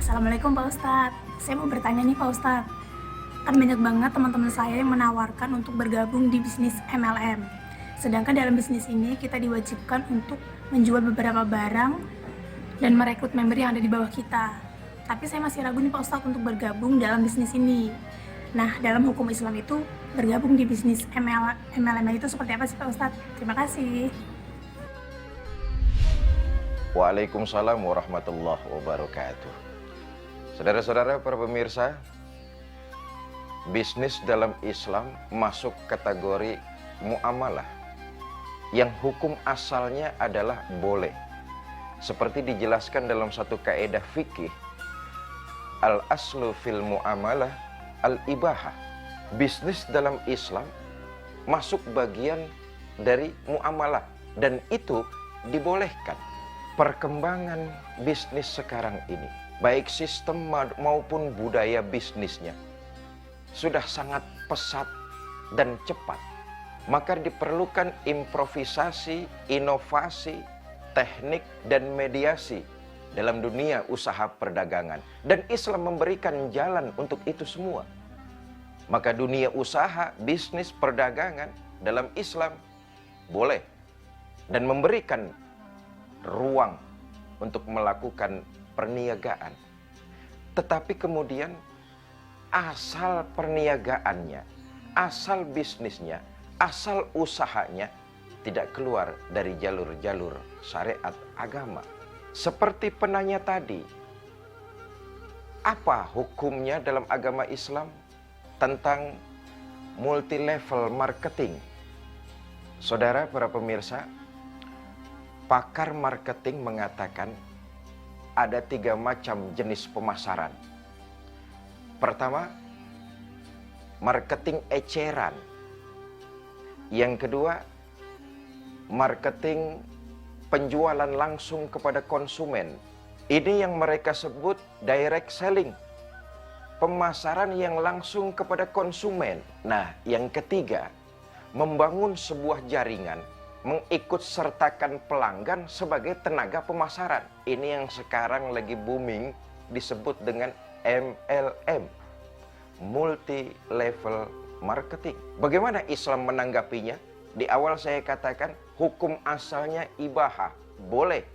Assalamualaikum Pak Ustadz. Saya mau bertanya nih Pak Ustadz. Kan banyak banget teman-teman saya yang menawarkan untuk bergabung di bisnis MLM. Sedangkan dalam bisnis ini kita diwajibkan untuk menjual beberapa barang dan merekrut member yang ada di bawah kita. Tapi saya masih ragu nih Pak Ustadz untuk bergabung dalam bisnis ini. Nah, dalam hukum Islam itu bergabung di bisnis MLM itu seperti apa sih Pak Ustadz? Terima kasih. Waalaikumsalam warahmatullahi wabarakatuh. Saudara-saudara para pemirsa, bisnis dalam Islam masuk kategori muamalah yang hukum asalnya adalah boleh. Seperti dijelaskan dalam satu kaidah fikih, al-aslu fil muamalah al-ibahah. Bisnis dalam Islam masuk bagian dari muamalah dan itu dibolehkan. Perkembangan bisnis sekarang ini, baik sistem maupun budaya bisnisnya, sudah sangat pesat dan cepat. Maka diperlukan improvisasi, inovasi, teknik, dan mediasi dalam dunia usaha perdagangan. Dan Islam memberikan jalan untuk itu semua. Maka dunia usaha, bisnis, perdagangan dalam Islam boleh dan memberikan ruang untuk melakukan perniagaan. Tetapi kemudian asal perniagaannya, asal bisnisnya, asal usahanya tidak keluar dari jalur-jalur syariat agama. Seperti penanya tadi, apa hukumnya dalam agama Islam tentang multi level marketing? Saudara para pemirsa, pakar marketing mengatakan ada 3 macam jenis pemasaran. Pertama, marketing eceran. Yang kedua, marketing penjualan langsung kepada konsumen. Ini yang mereka sebut direct selling. Pemasaran yang langsung kepada konsumen. Nah, yang ketiga, membangun sebuah jaringan, mengikut sertakan pelanggan sebagai tenaga pemasaran. Ini yang sekarang lagi booming disebut dengan MLM, multi level marketing. Bagaimana Islam menanggapinya? Di awal saya katakan hukum asalnya ibahah, boleh,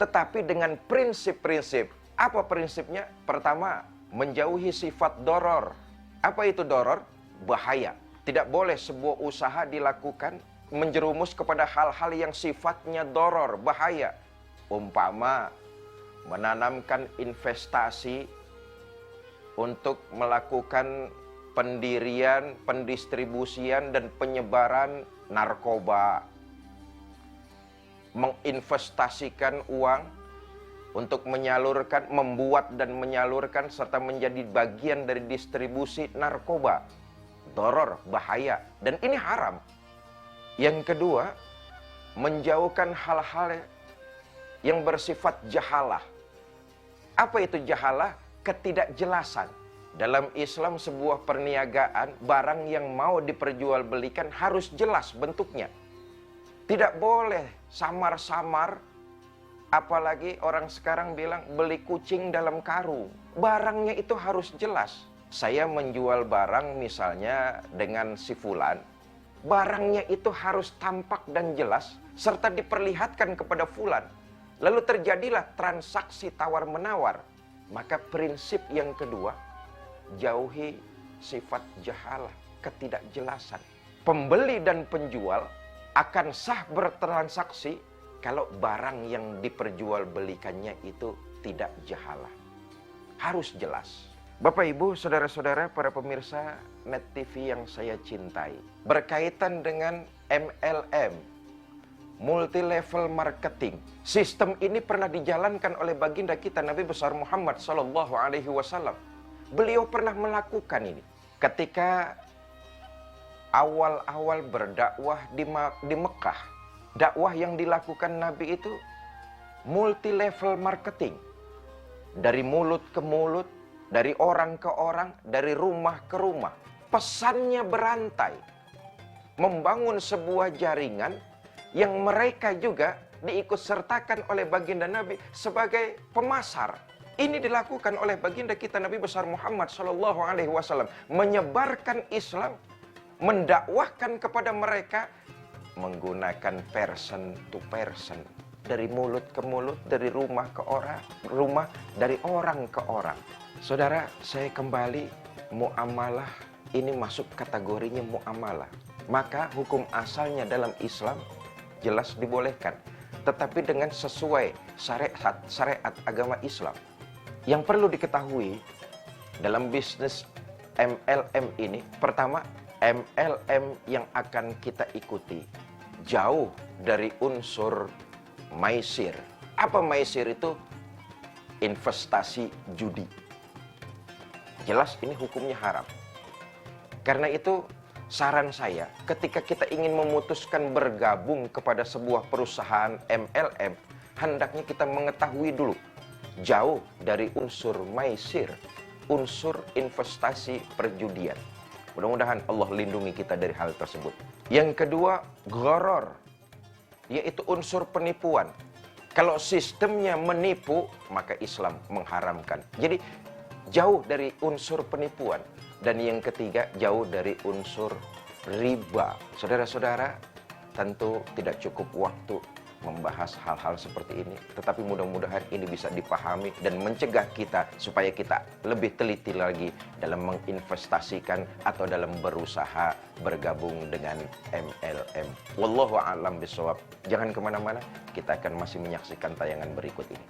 tetapi dengan prinsip-prinsip. Apa prinsipnya? Pertama, menjauhi sifat doror. Apa itu doror? Bahaya. Tidak boleh sebuah usaha dilakukan menjerumus kepada hal-hal yang sifatnya doror, bahaya. Umpama menanamkan investasi untuk melakukan pendirian, pendistribusian, dan penyebaran narkoba. Menginvestasikan uang untuk menyalurkan, membuat dan menyalurkan serta menjadi bagian dari distribusi narkoba. Doror, bahaya, dan ini haram. Yang kedua, menjauhkan hal-hal yang bersifat jahalah. Apa itu jahalah? Ketidakjelasan. Dalam Islam sebuah perniagaan, barang yang mau diperjualbelikan harus jelas bentuknya. Tidak boleh samar-samar, apalagi orang sekarang bilang beli kucing dalam karung. Barangnya itu harus jelas. Saya menjual barang misalnya dengan si fulan. Barangnya itu harus tampak dan jelas, serta diperlihatkan kepada fulan. Lalu terjadilah transaksi tawar-menawar. Maka prinsip yang kedua, jauhi sifat jahalah, ketidakjelasan. Pembeli dan penjual akan sah bertransaksi kalau barang yang diperjualbelikannya itu tidak jahalah. Harus jelas. Bapak, Ibu, saudara-saudara, para pemirsa Net TV yang saya cintai. Berkaitan dengan MLM, multi level marketing. Sistem ini pernah dijalankan oleh baginda kita Nabi besar Muhammad SAW. Beliau pernah melakukan ini. Ketika awal-awal berdakwah di Mekah, dakwah yang dilakukan Nabi itu multi level marketing. Dari mulut ke mulut, dari orang ke orang, dari rumah ke rumah. Pesannya berantai. Membangun sebuah jaringan yang mereka juga diikut sertakan oleh baginda Nabi sebagai pemasar. Ini dilakukan oleh baginda kita Nabi besar Muhammad Sallallahu Alaihi Wasallam, menyebarkan Islam, mendakwahkan kepada mereka menggunakan person to person, dari mulut ke mulut, dari rumah ke rumah, dari orang ke orang. Saudara, saya kembali, muamalah ini masuk kategorinya muamalah. Maka hukum asalnya dalam Islam jelas dibolehkan, tetapi dengan sesuai syariat agama Islam. Yang perlu diketahui dalam bisnis MLM ini, pertama, MLM yang akan kita ikuti jauh dari unsur maisir. Apa maisir itu? Investasi judi. Jelas ini hukumnya haram. Karena itu saran saya, ketika kita ingin memutuskan bergabung kepada sebuah perusahaan MLM, hendaknya kita mengetahui dulu jauh dari unsur maisir, unsur investasi perjudian. Mudah-mudahan Allah lindungi kita dari hal tersebut. Yang kedua, gharar, yaitu unsur penipuan. Kalau sistemnya menipu, maka Islam mengharamkan. Jadi jauh dari unsur penipuan. Dan yang ketiga, jauh dari unsur riba. Saudara-saudara, tentu tidak cukup waktu membahas hal-hal seperti ini, tetapi mudah-mudahan ini bisa dipahami dan mencegah kita supaya kita lebih teliti lagi dalam menginvestasikan atau dalam berusaha bergabung dengan MLM. Wallahu a'lam bishawab. Jangan kemana-mana, kita akan masih menyaksikan tayangan berikut ini.